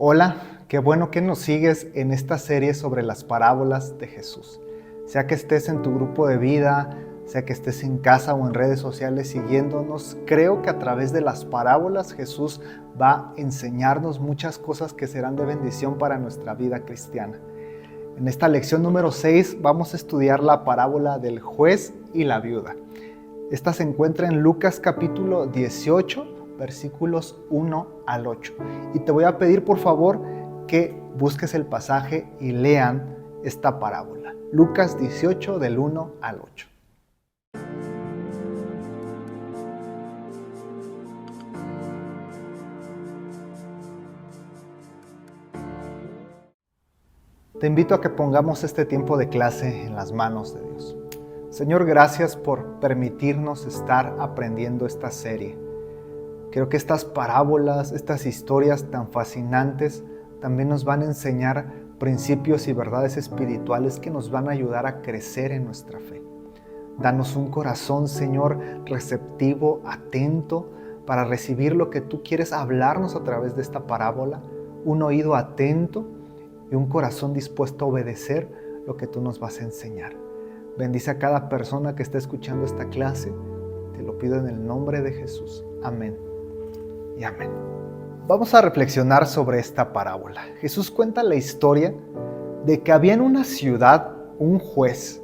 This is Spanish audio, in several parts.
Hola, qué bueno que nos sigues en esta serie sobre las parábolas de Jesús. Sea que estés en tu grupo de vida, sea que estés en casa o en redes sociales siguiéndonos, creo que a través de las parábolas Jesús va a enseñarnos muchas cosas que serán de bendición para nuestra vida cristiana. En esta lección número 6 vamos a estudiar la parábola del juez y la viuda. Esta se encuentra en Lucas capítulo 18, versículos 1 al 8. Y te voy a pedir por favor que busques el pasaje y lean esta parábola. Lucas 18 del 1 al 8. Te invito a que pongamos este tiempo de clase en las manos de Dios. Señor, gracias por permitirnos estar aprendiendo esta serie. Creo que estas parábolas, estas historias tan fascinantes, también nos van a enseñar principios y verdades espirituales que nos van a ayudar a crecer en nuestra fe. Danos un corazón, Señor, receptivo, atento, para recibir lo que tú quieres hablarnos a través de esta parábola, un oído atento y un corazón dispuesto a obedecer lo que tú nos vas a enseñar. Bendice a cada persona que esté escuchando esta clase. Te lo pido en el nombre de Jesús. Amén y amén. Vamos a reflexionar sobre esta parábola. Jesús cuenta la historia de que había en una ciudad un juez.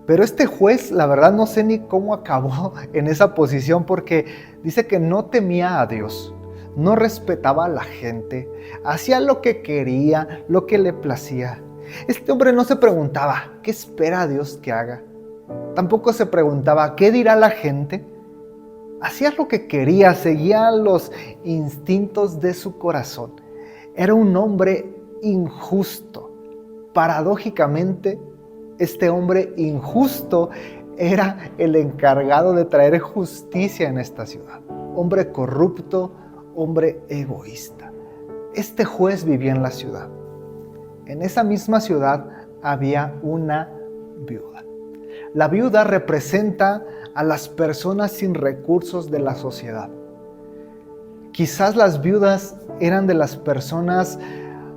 Pero este juez, la verdad, no sé ni cómo acabó en esa posición, porque dice que no temía a Dios, no respetaba a la gente, hacía lo que quería, lo que le placía. Este hombre no se preguntaba, ¿qué espera Dios que haga? Tampoco se preguntaba, ¿qué dirá la gente? Hacía lo que quería, seguía los instintos de su corazón. Era un hombre injusto. Paradójicamente, este hombre injusto era el encargado de traer justicia en esta ciudad. Hombre corrupto, hombre egoísta. Este juez vivía en la ciudad. En esa misma ciudad había una viuda. La viuda representa a las personas sin recursos de la sociedad. Quizás las viudas eran de las personas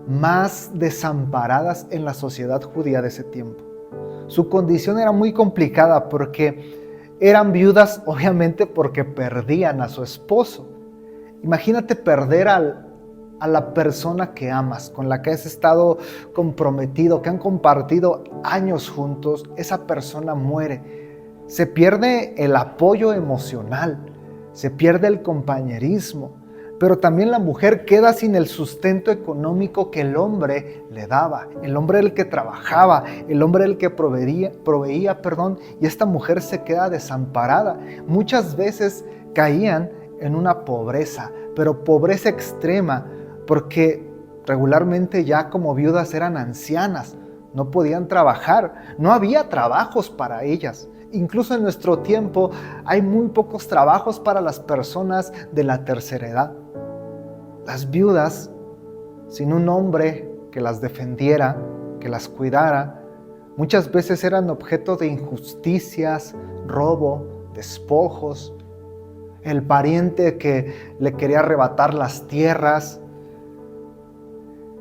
más desamparadas en la sociedad judía de ese tiempo. Su condición era muy complicada porque eran viudas, obviamente, porque perdían a su esposo. Imagínate perder a la persona que amas, con la que has estado comprometido, que han compartido años juntos. Esa persona muere. Se pierde el apoyo emocional, se pierde el compañerismo, pero también la mujer queda sin el sustento económico que el hombre le daba. El hombre era el que trabajaba, el hombre era el que proveía, y esta mujer se queda desamparada. Muchas veces caían en una pobreza, pero pobreza extrema, porque regularmente ya como viudas eran ancianas, no podían trabajar, no había trabajos para ellas. Incluso en nuestro tiempo hay muy pocos trabajos para las personas de la tercera edad. Las viudas, sin un hombre que las defendiera, que las cuidara, muchas veces eran objeto de injusticias, robo, despojos. El pariente que le quería arrebatar las tierras,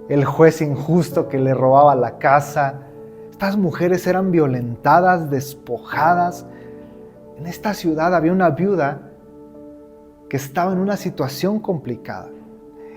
el juez injusto que le robaba la casa. Estas mujeres eran violentadas, despojadas. En esta ciudad había una viuda que estaba en una situación complicada.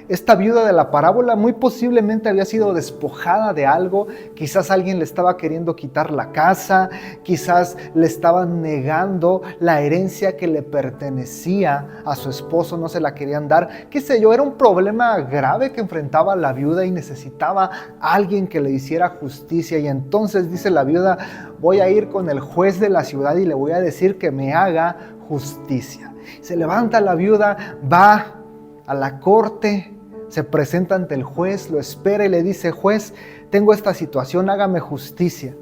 Esta viuda de la parábola muy posiblemente había sido despojada de algo. Quizás alguien le estaba queriendo quitar la casa, quizás le estaban negando la herencia que le pertenecía a su esposo, no se la querían dar. Qué sé yo, era un problema grave que enfrentaba la viuda y necesitaba a alguien que le hiciera justicia. Y entonces dice la viuda, voy a ir con el juez de la ciudad y le voy a decir que me haga justicia. Se levanta la viuda, va a la corte, se presenta ante el juez, lo espera y le dice, juez, tengo esta situación, hágame justicia.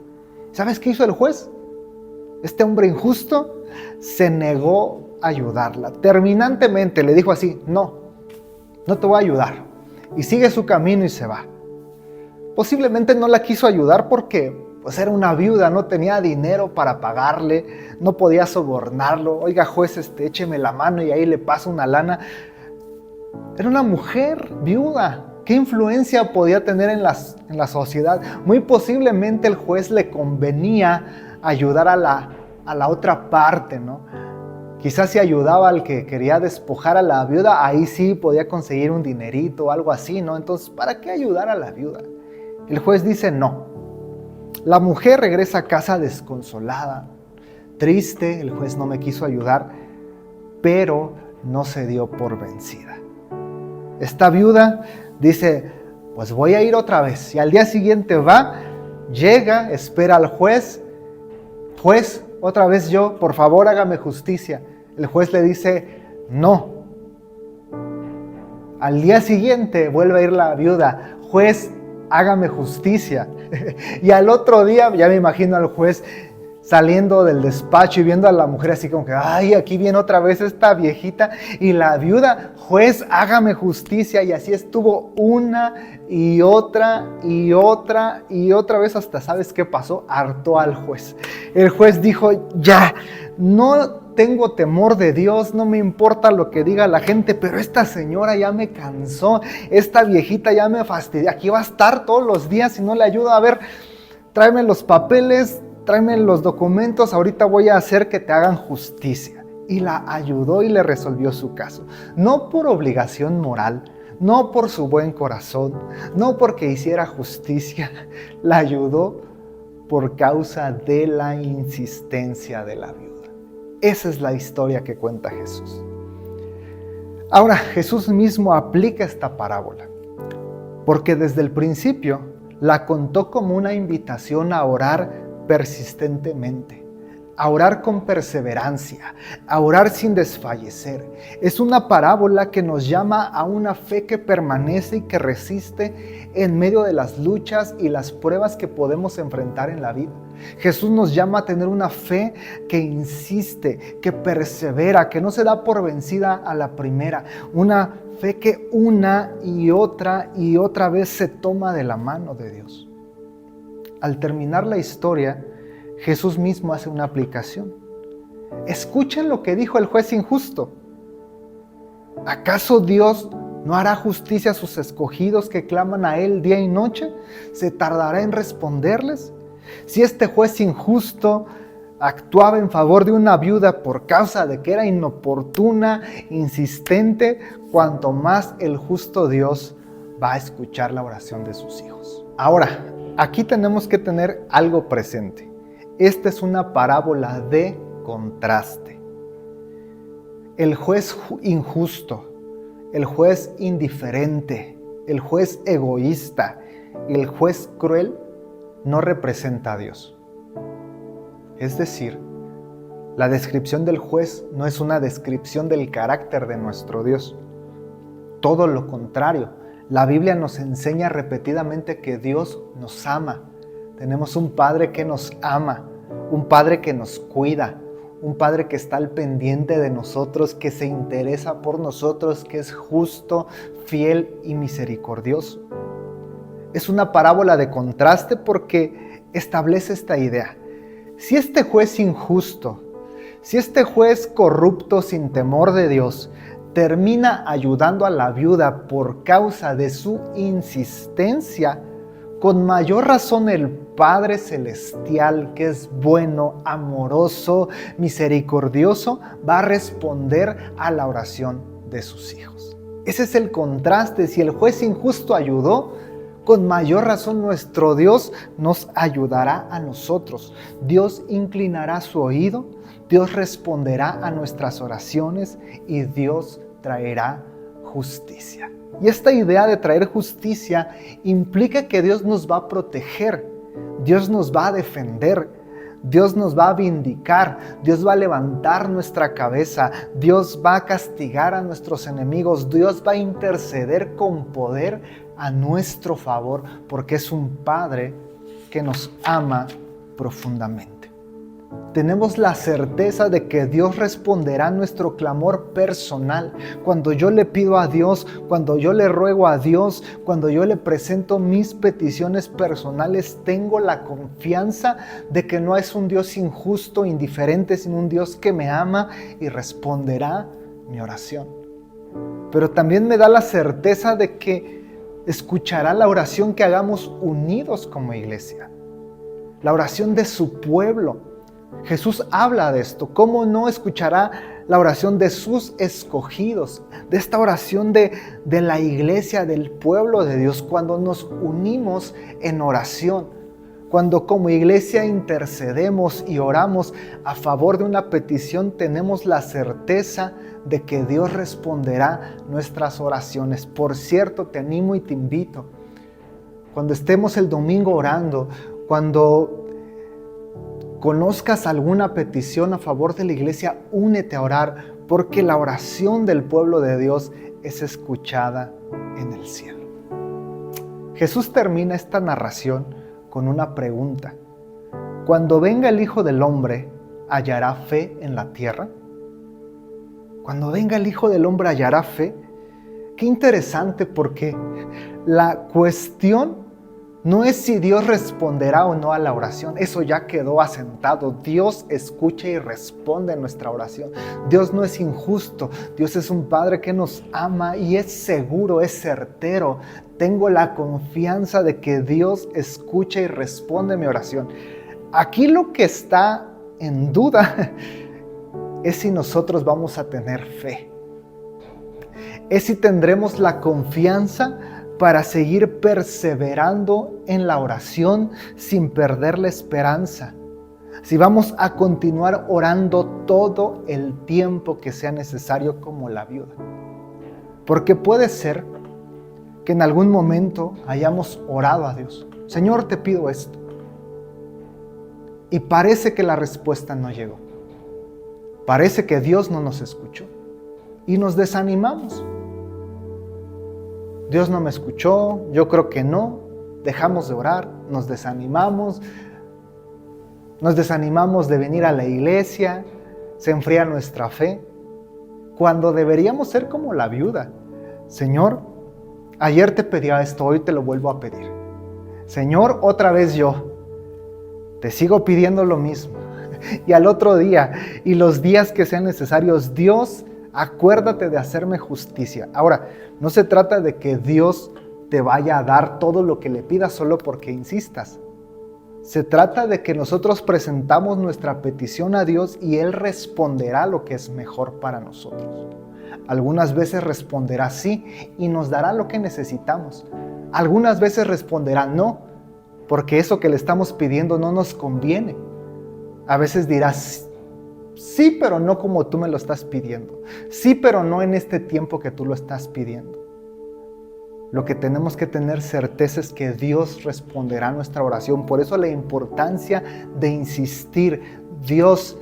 ¿Sabes qué hizo el juez? Este hombre injusto se negó a ayudarla. Terminantemente le dijo así, no te voy a ayudar. Y sigue su camino y se va. Posiblemente no la quiso ayudar porque pues era una viuda, no tenía dinero para pagarle, no podía sobornarlo. Oiga, juez, écheme la mano y ahí le paso una lana. Era una mujer viuda, ¿Qué influencia podía tener en la sociedad? Muy posiblemente el juez le convenía ayudar a la otra parte, ¿no? Quizás si ayudaba al que quería despojar a la viuda, ahí sí podía conseguir un dinerito o algo así, ¿no? Entonces, ¿para qué ayudar a la viuda? El juez dice no. La mujer regresa a casa desconsolada, triste. El juez no me quiso ayudar, pero no se dio por vencida. Esta viuda dice, pues voy a ir otra vez. Y al día siguiente va, llega, espera al juez. Juez, otra vez yo, por favor hágame justicia. El juez le dice, no. Al día siguiente vuelve a ir la viuda, juez, hágame justicia. Y al otro día, ya me imagino al juez saliendo del despacho y viendo a la mujer así como que, ay, aquí viene otra vez esta viejita. Y la viuda, juez, hágame justicia. Y así estuvo una y otra y otra y otra vez hasta, ¿sabes qué pasó? Hartó al juez. El juez dijo, ya, no tengo temor de Dios, no me importa lo que diga la gente, pero esta señora ya me cansó, esta viejita ya me fastidió. Aquí va a estar todos los días si no le ayudo. A ver, tráeme los papeles, tráeme los documentos, ahorita voy a hacer que te hagan justicia. Y la ayudó y le resolvió su caso. No por obligación moral, no por su buen corazón, no porque hiciera justicia, la ayudó por causa de la insistencia de la viuda. Esa es la historia que cuenta Jesús. Ahora, Jesús mismo aplica esta parábola, porque desde el principio la contó como una invitación a orar persistentemente, a orar con perseverancia, a orar sin desfallecer. Es una parábola que nos llama a una fe que permanece y que resiste en medio de las luchas y las pruebas que podemos enfrentar en la vida. Jesús nos llama a tener una fe que insiste, que persevera, que no se da por vencida a la primera. Una fe que una y otra vez se toma de la mano de Dios. Al terminar la historia, Jesús mismo hace una aplicación. Escuchen lo que dijo el juez injusto. ¿Acaso Dios no hará justicia a sus escogidos que claman a Él día y noche? ¿Se tardará en responderles? Si este juez injusto actuaba en favor de una viuda por causa de que era inoportuna, insistente, cuanto más el justo Dios va a escuchar la oración de sus hijos. Ahora, aquí tenemos que tener algo presente. Esta es una parábola de contraste. El juez injusto, el juez indiferente, el juez egoísta y el juez cruel no representa a Dios. Es decir, la descripción del juez no es una descripción del carácter de nuestro Dios. Todo lo contrario, la Biblia nos enseña repetidamente que Dios nos ama. Tenemos un Padre que nos ama, un Padre que nos cuida, un Padre que está al pendiente de nosotros, que se interesa por nosotros, que es justo, fiel y misericordioso. Es una parábola de contraste porque establece esta idea. Si este juez injusto, si este juez corrupto sin temor de Dios, termina ayudando a la viuda por causa de su insistencia, con mayor razón el Padre Celestial, que es bueno, amoroso, misericordioso, va a responder a la oración de sus hijos. Ese es el contraste. Si el juez injusto ayudó, con mayor razón nuestro Dios nos ayudará a nosotros. Dios inclinará su oído, Dios responderá a nuestras oraciones y Dios traerá justicia. Y esta idea de traer justicia implica que Dios nos va a proteger, Dios nos va a defender, Dios nos va a vindicar, Dios va a levantar nuestra cabeza, Dios va a castigar a nuestros enemigos, Dios va a interceder con poder a nuestro favor, porque es un Padre que nos ama profundamente. Tenemos la certeza de que Dios responderá a nuestro clamor personal. Cuando yo le pido a Dios, cuando yo le ruego a Dios, cuando yo le presento mis peticiones personales, tengo la confianza de que no es un Dios injusto, indiferente, sino un Dios que me ama y responderá mi oración. Pero también me da la certeza de que escuchará la oración que hagamos unidos como iglesia, la oración de su pueblo. Jesús habla de esto. ¿Cómo no escuchará la oración de sus escogidos? De esta oración de la iglesia, del pueblo de Dios, cuando nos unimos en oración, cuando como iglesia intercedemos y oramos a favor de una petición, tenemos la certeza de que Dios responderá nuestras oraciones. Por cierto, te animo y te invito, cuando estemos el domingo orando, cuando conozcas alguna petición a favor de la iglesia, únete a orar, porque la oración del pueblo de Dios es escuchada en el cielo. Jesús termina esta narración con una pregunta. Cuando venga el Hijo del Hombre, ¿hallará fe en la tierra? Cuando venga el Hijo del Hombre, ¿hallará fe? Qué interesante, porque la cuestión no es si Dios responderá o no a la oración. Eso ya quedó asentado. Dios escucha y responde a nuestra oración. Dios no es injusto. Dios es un Padre que nos ama y es seguro, es certero. Tengo la confianza de que Dios escucha y responde a mi oración. Aquí lo que está en duda es si nosotros vamos a tener fe. Es si tendremos la confianza para seguir perseverando en la oración sin perder la esperanza. Si vamos a continuar orando todo el tiempo que sea necesario como la viuda. Porque puede ser que en algún momento hayamos orado a Dios. Señor, te pido esto. Y parece que la respuesta no llegó. Parece que Dios no nos escuchó. Y nos desanimamos. Dios no me escuchó, yo creo que no, dejamos de orar, nos desanimamos de venir a la iglesia, se enfría nuestra fe, cuando deberíamos ser como la viuda. Señor, ayer te pedía esto, hoy te lo vuelvo a pedir. Señor, otra vez yo, te sigo pidiendo lo mismo. Y al otro día, y los días que sean necesarios, Dios, acuérdate de hacerme justicia. Ahora, no se trata de que Dios te vaya a dar todo lo que le pidas solo porque insistas. Se trata de que nosotros presentamos nuestra petición a Dios y Él responderá lo que es mejor para nosotros. Algunas veces responderá sí y nos dará lo que necesitamos. Algunas veces responderá no, porque eso que le estamos pidiendo no nos conviene. A veces dirás, sí, pero no como tú me lo estás pidiendo. Sí, pero no en este tiempo que tú lo estás pidiendo. Lo que tenemos que tener certeza es que Dios responderá a nuestra oración. Por eso la importancia de insistir. Dios,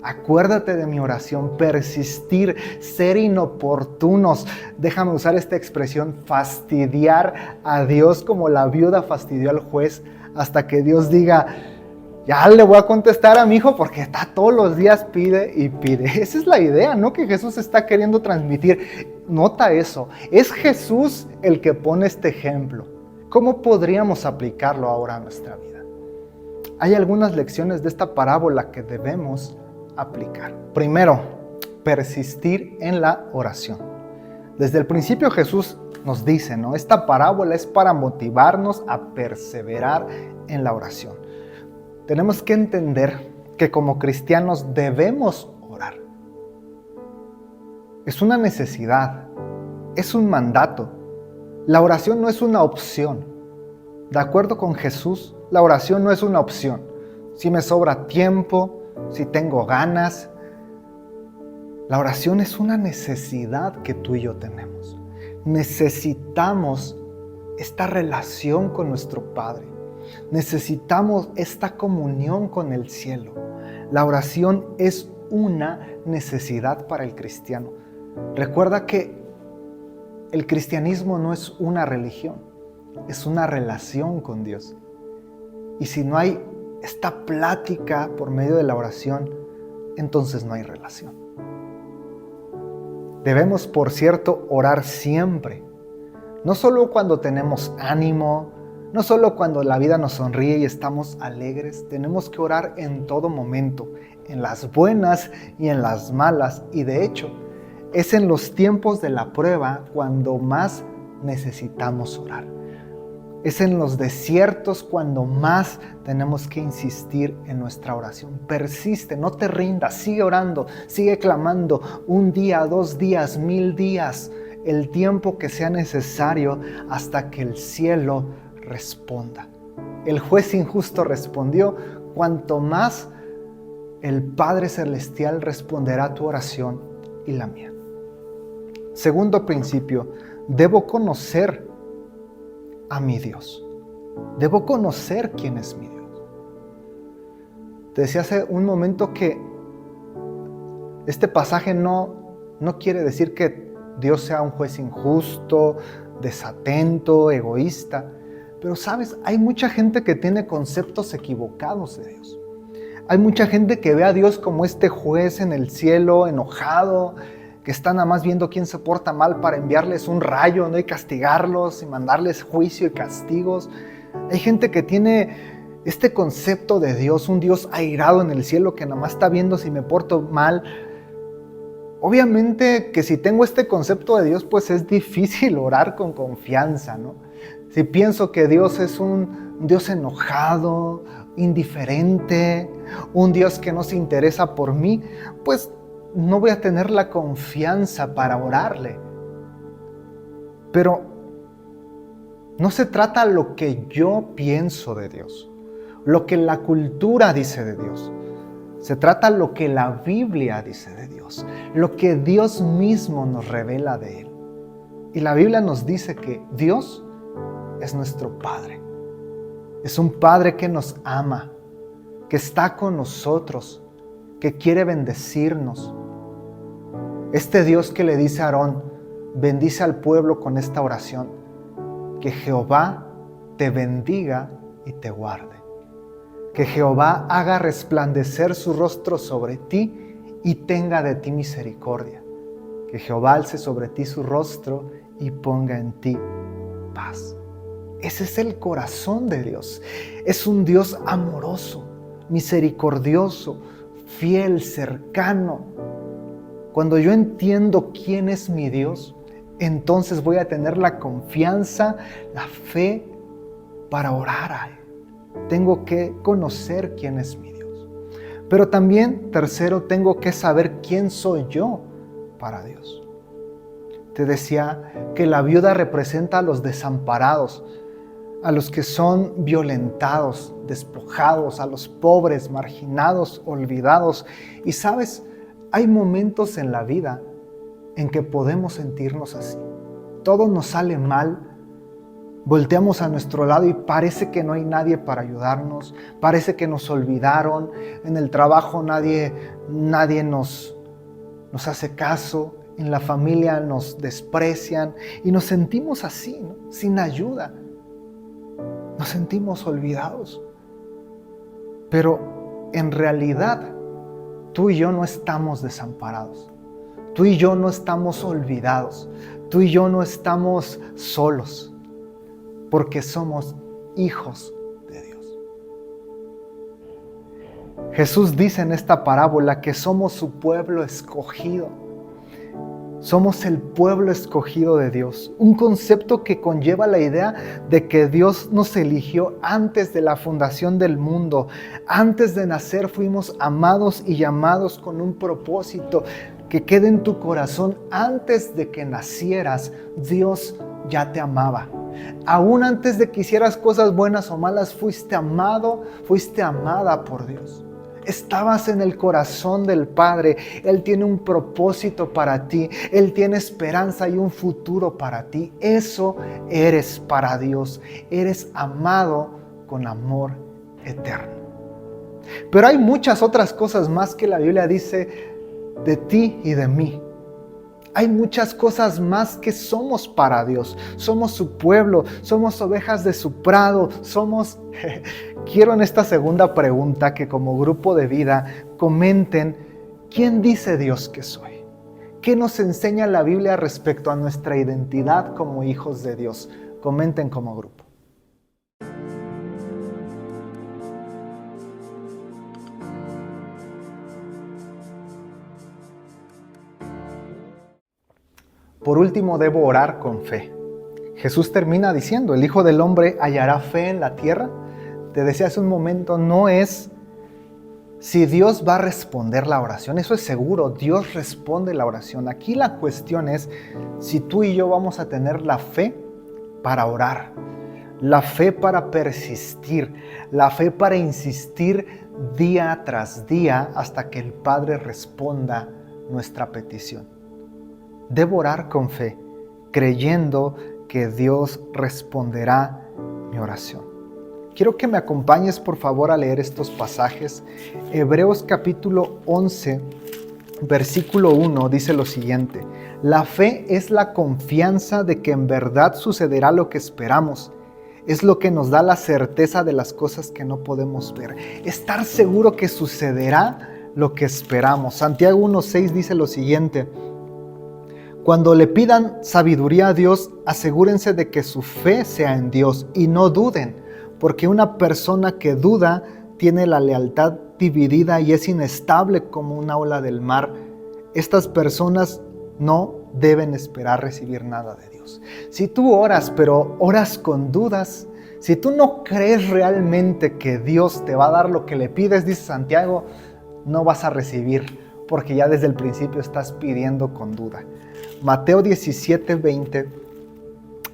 acuérdate de mi oración. Persistir, ser inoportunos. Déjame usar esta expresión, fastidiar a Dios como la viuda fastidió al juez hasta que Dios diga, ya le voy a contestar a mi hijo porque está todos los días pide y pide. Esa es la idea, ¿no? Que Jesús está queriendo transmitir. Nota eso. Es Jesús el que pone este ejemplo. ¿Cómo podríamos aplicarlo ahora a nuestra vida? Hay algunas lecciones de esta parábola que debemos aplicar. Primero, persistir en la oración. Desde el principio Jesús nos dice, ¿no? Esta parábola es para motivarnos a perseverar en la oración. Tenemos que entender que como cristianos debemos orar. Es una necesidad, es un mandato. La oración no es una opción. De acuerdo con Jesús, la oración no es una opción. Si me sobra tiempo, si tengo ganas. La oración es una necesidad que tú y yo tenemos. Necesitamos esta relación con nuestro Padre. Necesitamos esta comunión con el cielo. La oración es una necesidad para el cristiano. Recuerda que el cristianismo no es una religión, es una relación con Dios. Y si no hay esta plática por medio de la oración, entonces no hay relación. Debemos, por cierto, orar siempre. No solo cuando tenemos ánimo, no solo cuando la vida nos sonríe y estamos alegres. Tenemos que orar en todo momento, en las buenas y en las malas. Y de hecho, es en los tiempos de la prueba cuando más necesitamos orar. Es en los desiertos cuando más tenemos que insistir en nuestra oración. Persiste, no te rindas, sigue orando, sigue clamando 1 día, 2 días, 1000 días, el tiempo que sea necesario hasta que el cielo responda. El juez injusto respondió, cuanto más el Padre Celestial responderá a tu oración y la mía. Segundo principio, debo conocer a mi Dios. Debo conocer quién es mi Dios. Te decía hace un momento que este pasaje no quiere decir que Dios sea un juez injusto, desatento, egoísta. Pero sabes, hay mucha gente que tiene conceptos equivocados de Dios. Hay mucha gente que ve a Dios como este juez en el cielo, enojado, que está nada más viendo quién se porta mal para enviarles un rayo, ¿no? Y castigarlos y mandarles juicio y castigos. Hay gente que tiene este concepto de Dios, un Dios airado en el cielo que nada más está viendo si me porto mal. Obviamente que si tengo este concepto de Dios, pues es difícil orar con confianza, ¿no? Si pienso que Dios es un Dios enojado, indiferente, un Dios que no se interesa por mí, pues no voy a tener la confianza para orarle. Pero no se trata lo que yo pienso de Dios, lo que la cultura dice de Dios. Se trata lo que la Biblia dice de Dios, lo que Dios mismo nos revela de Él. Y la Biblia nos dice que Dios es nuestro Padre. Es un Padre que nos ama, que está con nosotros, que quiere bendecirnos. Este Dios que le dice a Aarón, bendice al pueblo con esta oración, que Jehová te bendiga y te guarde. Que Jehová haga resplandecer su rostro sobre ti y tenga de ti misericordia. Que Jehová alce sobre ti su rostro y ponga en ti paz. Ese es el corazón de Dios. Es un Dios amoroso, misericordioso, fiel, cercano. Cuando yo entiendo quién es mi Dios, entonces voy a tener la confianza, la fe para orar a Él. Tengo que conocer quién es mi Dios. Pero también, tercero, tengo que saber quién soy yo para Dios. Te decía que la viuda representa a los desamparados, a los que son violentados, despojados, a los pobres, marginados, olvidados. Y sabes, hay momentos en la vida en que podemos sentirnos así. Todo nos sale mal. Volteamos a nuestro lado y parece que no hay nadie para ayudarnos. Parece que nos olvidaron. En el trabajo nadie nos hace caso. En la familia nos desprecian. Y nos sentimos así, ¿no? Sin ayuda. Nos sentimos olvidados. Pero en realidad, tú y yo no estamos desamparados. Tú y yo no estamos olvidados. Tú y yo no estamos solos. Porque somos hijos de Dios. Jesús dice en esta parábola que somos su pueblo escogido. Somos el pueblo escogido de Dios. Un concepto que conlleva la idea de que Dios nos eligió antes de la fundación del mundo. Antes de nacer fuimos amados y llamados con un propósito. Que quede en tu corazón, antes de que nacieras, Dios ya te amaba. Aún antes de que hicieras cosas buenas o malas, fuiste amado, fuiste amada por Dios. Estabas en el corazón del Padre. Él tiene un propósito para ti. Él tiene esperanza y un futuro para ti. Eso eres para Dios. Eres amado con amor eterno. Pero hay muchas otras cosas más que la Biblia dice de ti y de mí. Hay muchas cosas más que somos para Dios. Somos su pueblo, somos ovejas de su prado, Quiero en esta segunda pregunta que como grupo de vida comenten, ¿quién dice Dios que soy? ¿Qué nos enseña la Biblia respecto a nuestra identidad como hijos de Dios? Comenten como grupo. Por último, debo orar con fe. Jesús termina diciendo, el Hijo del Hombre hallará fe en la tierra. Te decía hace un momento, no es si Dios va a responder la oración, eso es seguro, Dios responde la oración. Aquí la cuestión es si tú y yo vamos a tener la fe para orar, la fe para persistir, la fe para insistir día tras día hasta que el Padre responda nuestra petición. Debo orar con fe, creyendo que Dios responderá mi oración. Quiero que me acompañes por favor a leer estos pasajes. Hebreos capítulo 11, versículo 1 dice lo siguiente: la fe es la confianza de que en verdad sucederá lo que esperamos. Es lo que nos da la certeza de las cosas que no podemos ver. Estar seguro que sucederá lo que esperamos. Santiago 1:6 dice lo siguiente: cuando le pidan sabiduría a Dios, asegúrense de que su fe sea en Dios y no duden, porque una persona que duda tiene la lealtad dividida y es inestable como una ola del mar. Estas personas no deben esperar recibir nada de Dios. Si tú oras, pero oras con dudas, si tú no crees realmente que Dios te va a dar lo que le pides, dice Santiago, no vas a recibir, porque ya desde el principio estás pidiendo con duda. Mateo 17:20: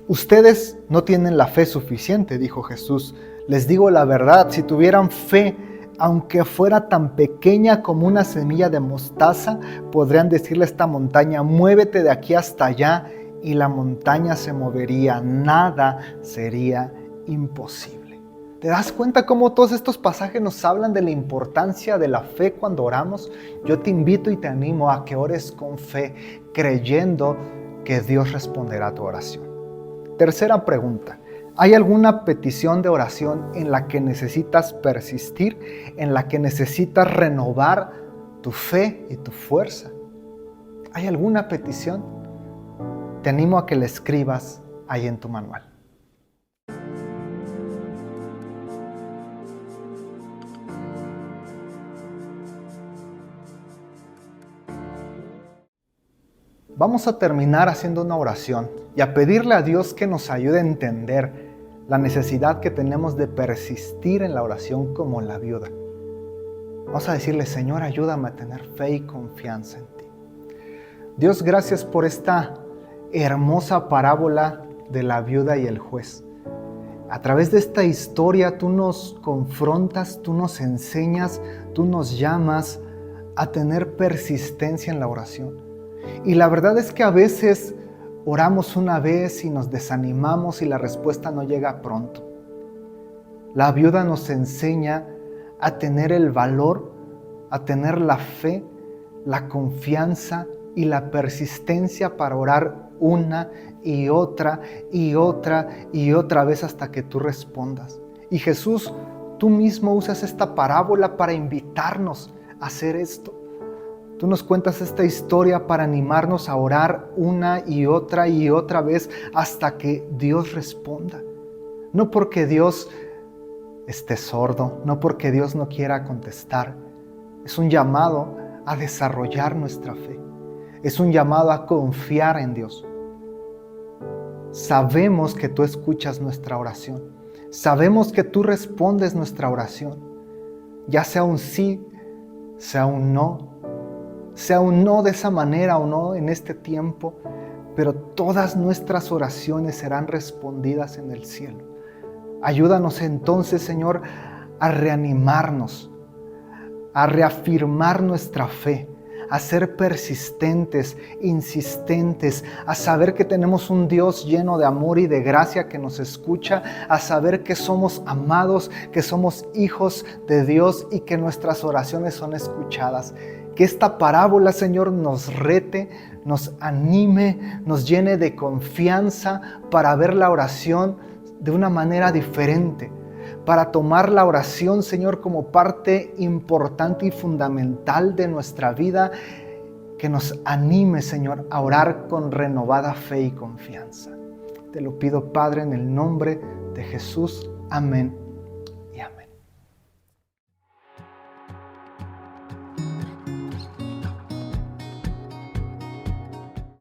ustedes no tienen la fe suficiente, dijo Jesús. Les digo la verdad, si tuvieran fe, aunque fuera tan pequeña como una semilla de mostaza, podrían decirle a esta montaña, muévete de aquí hasta allá, y la montaña se movería. Nada sería imposible. ¿Te das cuenta cómo todos estos pasajes nos hablan de la importancia de la fe cuando oramos? Yo te invito y te animo a que ores con fe, creyendo que Dios responderá a tu oración. Tercera pregunta: ¿hay alguna petición de oración en la que necesitas persistir, en la que necesitas renovar tu fe y tu fuerza? ¿Hay alguna petición? Te animo a que la escribas ahí en tu manual. Vamos a terminar haciendo una oración y a pedirle a Dios que nos ayude a entender la necesidad que tenemos de persistir en la oración como la viuda. Vamos a decirle: Señor, ayúdame a tener fe y confianza en ti. Dios, gracias por esta hermosa parábola de la viuda y el juez. A través de esta historia tú nos confrontas, tú nos enseñas, tú nos llamas a tener persistencia en la oración. Y la verdad es que a veces oramos una vez y nos desanimamos y la respuesta no llega pronto. La viuda nos enseña a tener el valor, a tener la fe, la confianza y la persistencia para orar una y otra y otra y otra vez hasta que tú respondas. Y Jesús, tú mismo usas esta parábola para invitarnos a hacer esto. Tú nos cuentas esta historia para animarnos a orar una y otra vez hasta que Dios responda. No porque Dios esté sordo, no porque Dios no quiera contestar. Es un llamado a desarrollar nuestra fe. Es un llamado a confiar en Dios. Sabemos que tú escuchas nuestra oración. Sabemos que tú respondes nuestra oración. Ya sea un sí, sea un no de esa manera o no en este tiempo, pero todas nuestras oraciones serán respondidas en el cielo. Ayúdanos entonces, Señor, a reanimarnos, a reafirmar nuestra fe, a ser persistentes, insistentes, a saber que tenemos un Dios lleno de amor y de gracia que nos escucha, a saber que somos amados, que somos hijos de Dios y que nuestras oraciones son escuchadas. Que esta parábola, Señor, nos rete, nos anime, nos llene de confianza para ver la oración de una manera diferente, para tomar la oración, Señor, como parte importante y fundamental de nuestra vida, que nos anime, Señor, a orar con renovada fe y confianza. Te lo pido, Padre, en el nombre de Jesús. Amén.